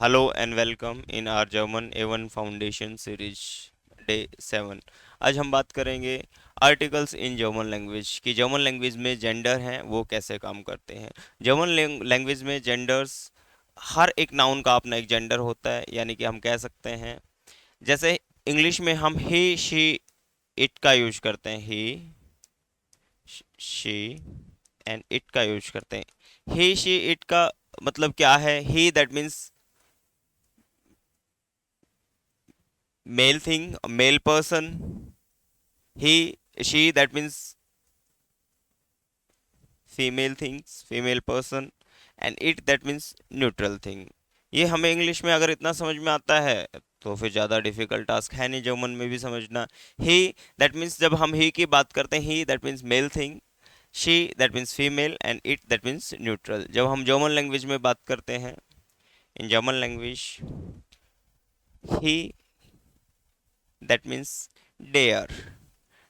Hello and welcome in our German A1 Foundation series day 7। आज हम बात करेंगे आर्टिकल्स इन जर्मन लैंग्वेज कि जर्मन लैंग्वेज में जेंडर हैं वो कैसे काम करते हैं। जर्मन लैंग्वेज में जेंडर्स, हर एक नाउन का अपना एक जेंडर होता है, यानी कि हम कह सकते हैं जैसे इंग्लिश में हम ही शी इट का यूज करते हैं। ही शी एंड इट का यूज करते हैं। ही शी इट का मतलब क्या है? He that means male thing, a male person. He, she, that means female things, female person. And it, that means neutral thing. ये हमें इंग्लिश में अगर इतना समझ में आता है तो फिर ज़्यादा डिफिकल्ट टास्क है नहीं जर्मन में भी समझना। ही दैट मीन्स, जब हम ही की बात करते हैं, he that means male thing, she that means female, and it that means neutral. जब हम जर्मन लैंग्वेज में बात करते हैं, in German language, he that means डेयर।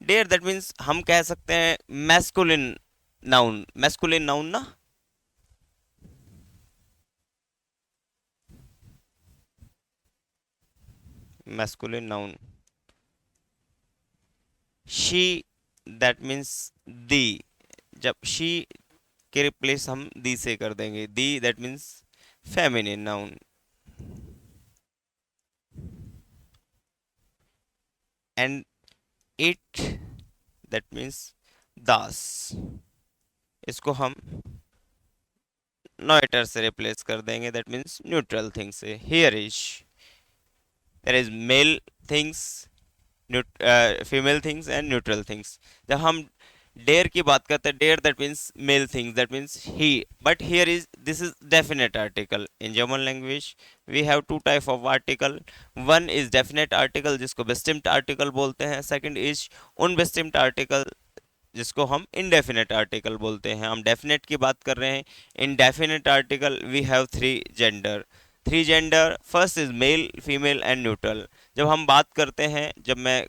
डेयर दैट मीन्स हम कह सकते हैं मैस्कुलिन नाउन, मैस्कुलिन नाउन ना। Masculine noun. She that means दी। जब शी के रिप्लेस हम दी से कर देंगे, दी that means feminine noun. And it that means दास। इसको हम नॉइटर से रिप्लेस कर देंगे, दैट मीन्स न्यूट्रल थिंग से। Here is, there is male things, female things and neutral things. जब हम डेयर की बात करते हैं, डेयर that means male things, that means he, but here is, this is definite article. In German language we have two type of article. One is definite article जिसको बेस्टिम्ड आर्टिकल बोलते हैं, सेकंड इज उनबेस्टिम्ड आर्टिकल जिसको हम indefinite article बोलते हैं। हम definite की बात कर रहे हैं। In definite article we have three gender. Three gender, first is male, female and neutral. जब हम बात करते हैं, जब मैं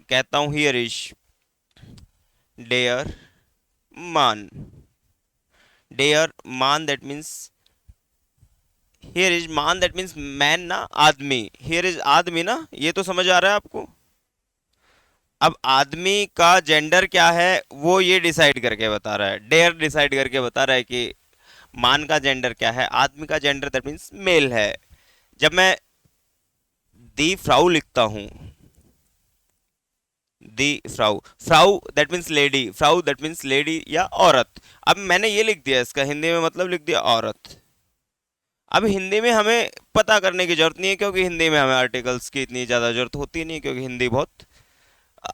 कहता हूँ हियर इज डेयर मान, डेयर मान दैट मीन्स, हियर इज मान दैट मीन्स मैन ना, आदमी। हियर इज आदमी ना, ये तो समझ आ रहा है आपको। अब आदमी का जेंडर क्या है वो ये डिसाइड करके बता रहा है, डेयर डिसाइड करके बता रहा है कि मान का जेंडर क्या है, आदमी का जेंडर दैट मीन्स मेल है। जब मैं दी फ्राउ लिखता हूँ, दी फ्राउ, फ्राउ दैट मीन्स लेडी, फ्राउ दैट मीन्स लेडी या औरत। अब मैंने ये लिख दिया, इसका हिंदी में मतलब लिख दिया औरत। अब हिंदी में हमें पता करने की जरूरत नहीं है, क्योंकि हिंदी में हमें आर्टिकल्स की इतनी ज़्यादा जरूरत होती नहीं है, क्योंकि हिंदी बहुत,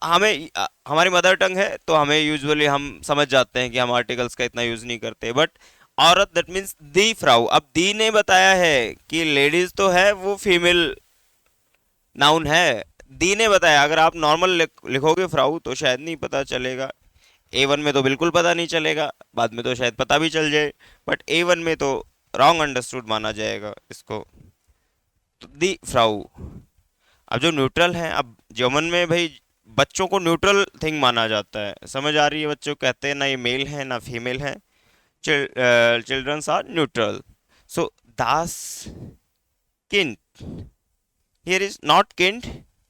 हमें हमारी मदर टंग है तो हमें यूजुअली हम समझ जाते हैं कि हम आर्टिकल्स का इतना यूज़ नहीं करते। बट औरत दैट मीन्स दी फ्राउ। अब दी ने बताया है कि लेडीज तो है, वो फीमेल नाउन है। दी ने बताया, अगर आप नॉर्मल लिखोगे फ्राउ तो शायद नहीं पता चलेगा। A1 में तो बिल्कुल पता नहीं चलेगा, बाद में तो शायद पता भी चल जाए, बट A1 में तो रॉन्ग अंडरस्टूड माना जाएगा इसको। तो दी फ्राउ। अब जो न्यूट्रल है, अब जर्मन में भाई बच्चों को न्यूट्रल थिंग माना जाता है। समझ आ रही है? बच्चों को कहते हैं ना ये मेल है ना फीमेल है, चिल्ड्रंस आर न्यूट्रल। सो दास किंड, हियर इज नॉट किंड,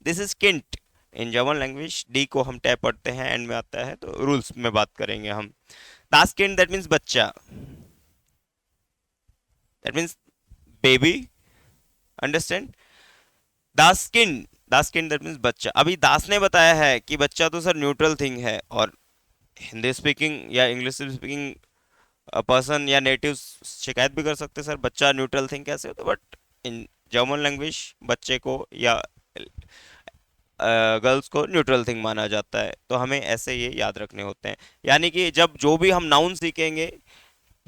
दिस इज किंट। इन जर्मन लैंग्वेज डी को हम टैप पढ़ते हैं, एंड में आता है तो रूल्स में बात करेंगे हम। दास किंड दैट मीन्स बच्चा, that means baby, understand. Das kind, Das kind that means बच्चा। अभी दास ने बताया है कि बच्चा तो सर न्यूट्रल थिंग है, और हिंदी स्पीकिंग या इंग्लिश स्पीकिंग पर्सन या नेटिव शिकायत भी कर सकते हैं, सर बच्चा न्यूट्रल थिंग कैसे होता है। बट इन जर्मन लैंग्वेज बच्चे को या गर्ल्स को न्यूट्रल थिंग माना जाता है, तो हमें ऐसे ये याद रखने होते हैं। यानी कि जब जो भी हम नाउन सीखेंगे,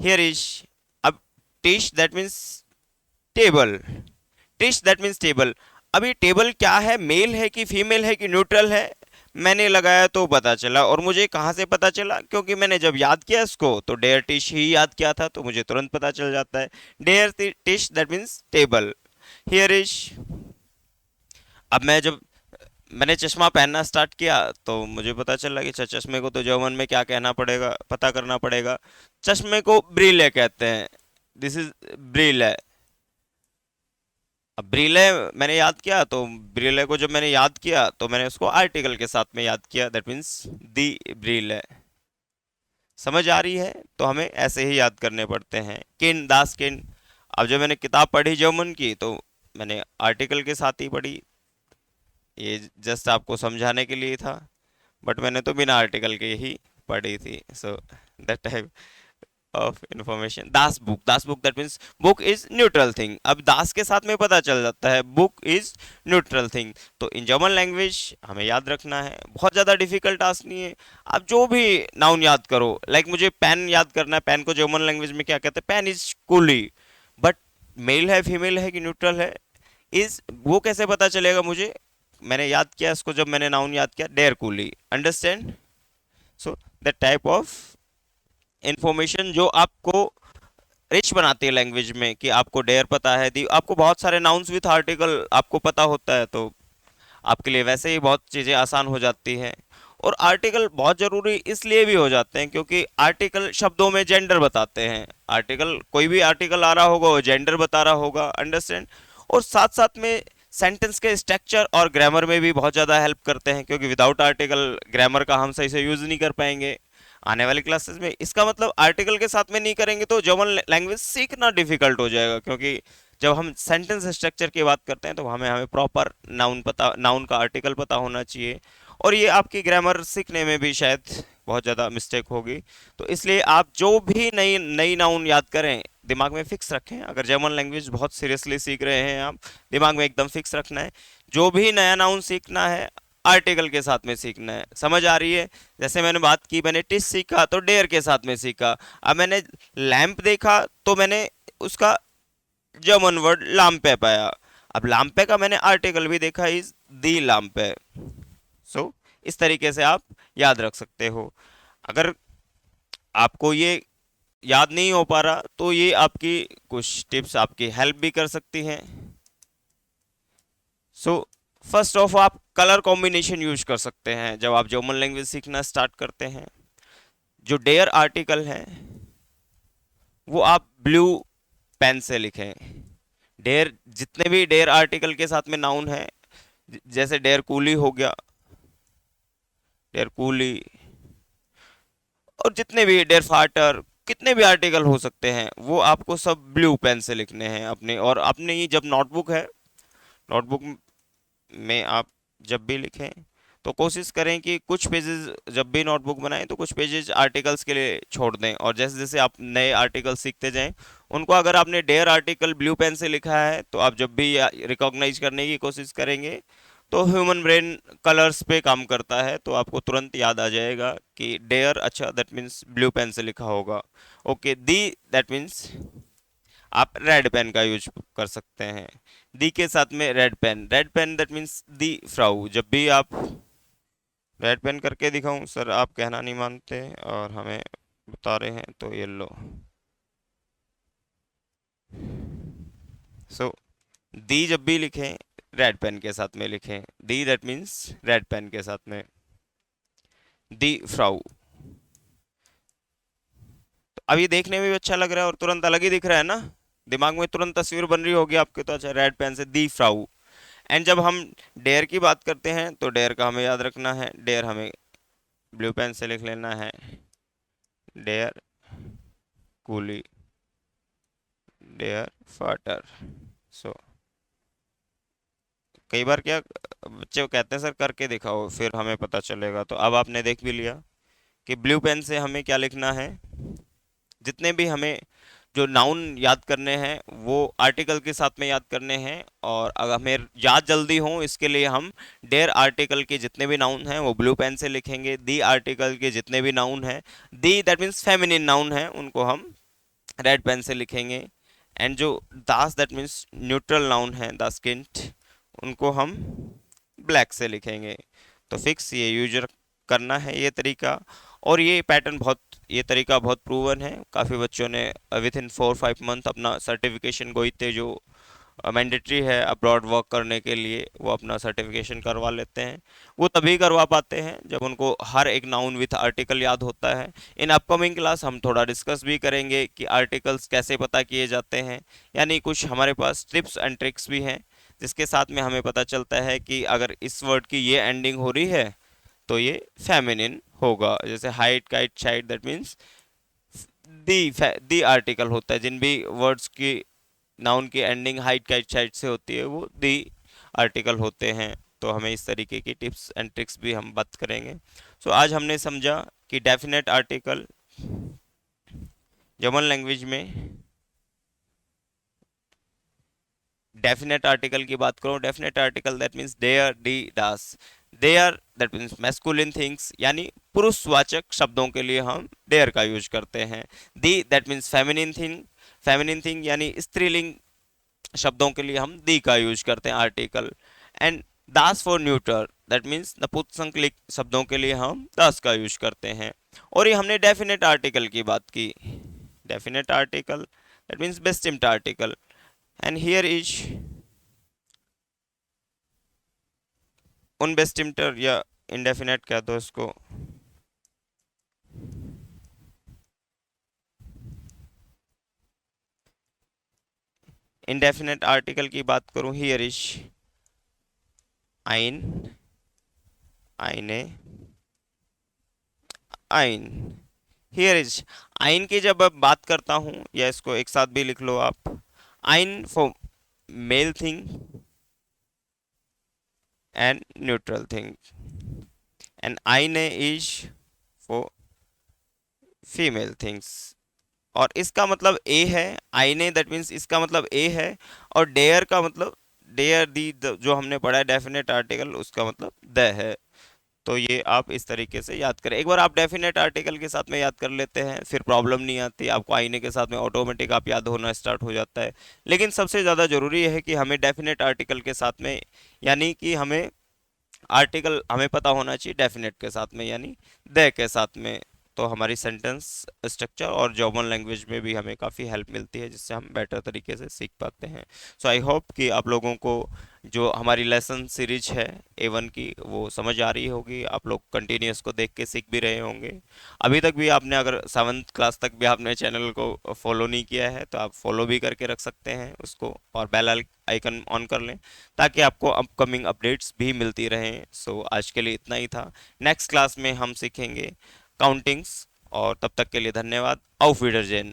हियर इज, अब टिश दैट मीन्स टेबल, टिश दैट मीन्स टेबल। अभी टेबल क्या है, मेल है कि फीमेल है कि न्यूट्रल है, मैंने लगाया तो पता चला। और मुझे कहाँ से पता चला? क्योंकि मैंने जब याद किया इसको तो डेयर टिश ही याद किया था, तो मुझे तुरंत पता चल जाता है। डेयर टिश that means table. Here is, अब मैं जब मैंने चश्मा पहनना स्टार्ट किया तो मुझे पता चला कि अच्छा, चश्मे को तो जर्मन में क्या कहना पड़ेगा, पता करना पड़ेगा। चश्मे को ब्रीले कहते हैं, दिस इज ब्रीले। अब ब्रीले मैंने याद किया, तो ब्रीले को जब मैंने याद किया तो मैंने उसको आर्टिकल के साथ में याद किया, दैट मीन्स दी ब्रीले। समझ आ रही है? तो हमें ऐसे ही याद करने पड़ते हैं। किन, दास किन। अब जब मैंने किताब पढ़ी जर्मन की तो मैंने आर्टिकल के साथ ही पढ़ी। ये जस्ट आपको समझाने के लिए था, बट मैंने तो बिना आर्टिकल के ही पढ़ी थी। सो that type of information. Das book, Das book that means book is neutral thing. अब दास के साथ में पता चल जाता है बुक इज न्यूट्रल थिंग। तो इन जर्मन लैंग्वेज हमें याद रखना है, बहुत ज़्यादा डिफिकल्ट टास्क नहीं है। आप जो भी नाउन याद करो, लाइक मुझे पेन याद करना है, पेन को जर्मन लैंग्वेज में क्या कहते हैं? पेन इज कूली। बट मेल है, फीमेल है कि न्यूट्रल है, इज वो कैसे पता चलेगा मुझे? मैंने याद किया इसको, जब मैंने नाउन याद किया डेयर कूली। Understand? So that type of information जो आपको रिच बनाती है लैंग्वेज में, कि आपको डेयर पता है, दी आपको बहुत सारे नाउन्स विथ आर्टिकल आपको पता होता है, तो आपके लिए वैसे ही बहुत चीज़ें आसान हो जाती हैं। और आर्टिकल बहुत ज़रूरी इसलिए भी हो जाते हैं क्योंकि आर्टिकल शब्दों में जेंडर बताते हैं। आर्टिकल, कोई भी आर्टिकल आ रहा होगा वो जेंडर बता रहा होगा। अंडरस्टैंड? और साथ साथ में सेंटेंस के स्ट्रक्चर और ग्रामर में भी बहुत ज़्यादा हेल्प करते हैं, क्योंकि विदाउट आर्टिकल ग्रामर का हम सही से यूज़ नहीं कर पाएंगे आने वाली क्लासेस में। इसका मतलब आर्टिकल के साथ में नहीं करेंगे तो जर्मन लैंग्वेज सीखना डिफिकल्ट हो जाएगा, क्योंकि जब हम सेंटेंस स्ट्रक्चर की बात करते हैं तो हमें हमें प्रॉपर नाउन पता, नाउन का आर्टिकल पता होना चाहिए। और ये आपकी ग्रामर सीखने में भी शायद बहुत ज़्यादा मिस्टेक होगी। तो इसलिए आप जो भी नई नई नाउन याद करें दिमाग में फिक्स रखें। अगर जर्मन लैंग्वेज बहुत सीरियसली सीख रहे हैं आप, दिमाग में एकदम फिक्स रखना है, जो भी नया नाउन सीखना है आर्टिकल के साथ में सीखना है। समझ आ रही है? जैसे मैंने बात की, मैंने टिस सीखा तो डेयर के साथ में सीखा। अब मैंने लैंप देखा तो मैंने उसका जर्मन वर्ड लाम्पे पाया। अब लाम्पे का मैंने आर्टिकल भी देखा, इज दी लाम्पे। सो इस तरीके से आप याद रख सकते हो। अगर आपको ये याद नहीं हो पा रहा तो ये आपकी कुछ टिप्स आपकी हेल्प भी कर सकती हैं। सो फर्स्ट ऑफ आप कलर कॉम्बिनेशन यूज कर सकते हैं जब आप जर्मन लैंग्वेज सीखना स्टार्ट करते हैं। जो डेयर आर्टिकल है वो आप ब्लू पेन से लिखें। डेयर, जितने भी डेयर आर्टिकल के साथ में नाउन है, जैसे डेयर कूली हो गया, डेयर कूली, और जितने भी डेयर फाटर, कितने भी आर्टिकल हो सकते हैं वो आपको सब ब्लू पेन से लिखने हैं अपने। और अपने ये जब नोटबुक है, नोटबुक में आप जब भी लिखें तो कोशिश करें कि कुछ पेजेस, जब भी नोटबुक बनाएं तो कुछ पेजेस आर्टिकल्स के लिए छोड़ दें। और जैसे जैसे आप नए आर्टिकल सीखते जाएं उनको, अगर आपने डेयर आर्टिकल ब्लू पेन से लिखा है तो आप जब भी रिकॉग्नाइज करने की कोशिश करेंगे तो ह्यूमन ब्रेन कलर्स पे काम करता है, तो आपको तुरंत याद आ जाएगा कि डेयर, अच्छा दैट मीन्स ब्लू पेन से लिखा होगा। ओके, दी दैट मीन्स आप रेड पेन का यूज कर सकते हैं। दी के साथ में red pen, red pen that means दी फ्राउ। जब भी आप रेड पेन करके दिखाऊं सर, आप कहना नहीं मानते और हमें बता रहे हैं, तो ये लो। सो दी जब भी लिखें रेड पेन के साथ में लिखें। दी दैट मीन्स रेड पेन के साथ में, दी फ्राउ। तो अब ये देखने में भी अच्छा लग रहा है और तुरंत अलग ही दिख रहा है ना, दिमाग में तुरंत तस्वीर बन रही होगी आपके। तो अच्छा, रेड पेन से दी फ्राउ। एंड जब हम डेयर की बात करते हैं तो डेयर का हमें याद रखना है, डेयर हमें ब्लू पेन से लिख लेना है, डेयर कूली, डेयर फाटर। सो कई बार क्या बच्चे कहते हैं सर करके दिखाओ फिर हमें पता चलेगा, तो अब आपने देख भी लिया कि ब्लू पेन से हमें क्या लिखना है। जितने भी हमें जो नाउन याद करने हैं वो आर्टिकल के साथ में याद करने हैं, और अगर हमें याद जल्दी हो इसके लिए हम डेयर आर्टिकल के जितने भी नाउन हैं वो ब्लू पेन से लिखेंगे। दी आर्टिकल के जितने भी नाउन हैं, दी दैट मीन्स फेमिनिन नाउन है, उनको हम रेड पेन से लिखेंगे। एंड जो दास दैट मीन्स न्यूट्रल नाउन है, दासकिंट, उनको हम ब्लैक से लिखेंगे। तो फिक्स ये यूज करना है ये तरीका। और ये पैटर्न बहुत, ये तरीका बहुत प्रूवन है। काफ़ी बच्चों ने विद इन 4-5 मंथ अपना सर्टिफिकेशन गोइते जो मैंडेटरी है अब्रॉड वर्क करने के लिए, वो अपना सर्टिफिकेशन करवा लेते हैं। वो तभी करवा पाते हैं जब उनको हर एक नाउन विथ आर्टिकल याद होता है। इन अपकमिंग क्लास हम थोड़ा डिस्कस भी करेंगे कि आर्टिकल्स कैसे पता किए जाते हैं, यानी कुछ हमारे पास टिप्स एंड ट्रिक्स भी हैं जिसके साथ में हमें पता चलता है कि अगर इस वर्ड की ये एंडिंग हो रही है तो ये फेमिनिन होगा। जैसे height kite शाइट, that means the article होता है। जिन भी वर्ड्स की नाउन की एंडिंग हाइट काइट शाइट से होती है वो दी आर्टिकल होते हैं। तो हमें इस तरीके की टिप्स एंड ट्रिक्स भी हम बात करेंगे। सो आज हमने समझा कि डेफिनेट आर्टिकल जर्मन लैंग्वेज में, डेफिनेट आर्टिकल की बात करूं, डेफिनेट आर्टिकल दैट मीन्स देयर डी डास, देयर दैट मीन्स मैस्कुलिन थिंग्स, यानी पुरुषवाचक शब्दों के लिए हम देयर का यूज करते हैं। दी that means feminine thing, feminine thing यानी स्त्रीलिंग शब्दों के लिए हम दी का यूज करते हैं आर्टिकल। एंड दास फॉर न्यूटर दैट मीन्स नपुंसकलिंग शब्दों के लिए हम दास का यूज करते हैं। और ये हमने डेफिनेट आर्टिकल की बात की, डेफिनेट आर्टिकल दैट मीन्स बेस्टिम्ड आर्टिकल। एंड हियर इज उनबेस्टिम्टर या इंडेफिनेट कह दो इसको। इंडेफिनेट आर्टिकल की बात करूं, हियर इज आइन, आइने, आइन। हियर इज आइन की जब अब बात करता हूं, या इसको एक साथ भी लिख लो आप, आइन for male thing and neutral thing, and आइने इज फॉर फीमेल थिंग्स। और इसका मतलब ए है, आईने दैट मीन्स इसका मतलब ए है, और डेयर का मतलब डेयर दी जो हमने पढ़ा है डेफिनेट आर्टिकल उसका मतलब द है। तो ये आप इस तरीके से याद करें। एक बार आप डेफिनेट आर्टिकल के साथ में याद कर लेते हैं फिर प्रॉब्लम नहीं आती, आपको आईने के साथ में ऑटोमेटिक आप याद होना स्टार्ट हो जाता है। लेकिन सबसे ज़्यादा ज़रूरी है कि हमें डेफिनेट आर्टिकल के साथ में, यानी कि हमें आर्टिकल हमें पता होना चाहिए डेफिनेट के साथ में, यानी द के साथ में। तो हमारी सेंटेंस स्ट्रक्चर और जर्मन लैंग्वेज में भी हमें काफ़ी हेल्प मिलती है जिससे हम बेटर तरीके से सीख पाते हैं। सो आई होप कि आप लोगों को जो हमारी लेसन सीरीज है A1 की वो समझ आ रही होगी, आप लोग कंटिन्यूस को देख के सीख भी रहे होंगे। अभी तक भी आपने अगर 7th क्लास तक भी आपने चैनल को फॉलो नहीं किया है तो आप फॉलो भी करके रख सकते हैं उसको, और बेल आइकन ऑन कर लें ताकि आपको अपकमिंग अपडेट्स भी मिलती रहें। सो आज के लिए इतना ही था। नेक्स्ट क्लास में हम सीखेंगे काउंटिंग्स, और तब तक के लिए धन्यवाद। auf Wiedersehen।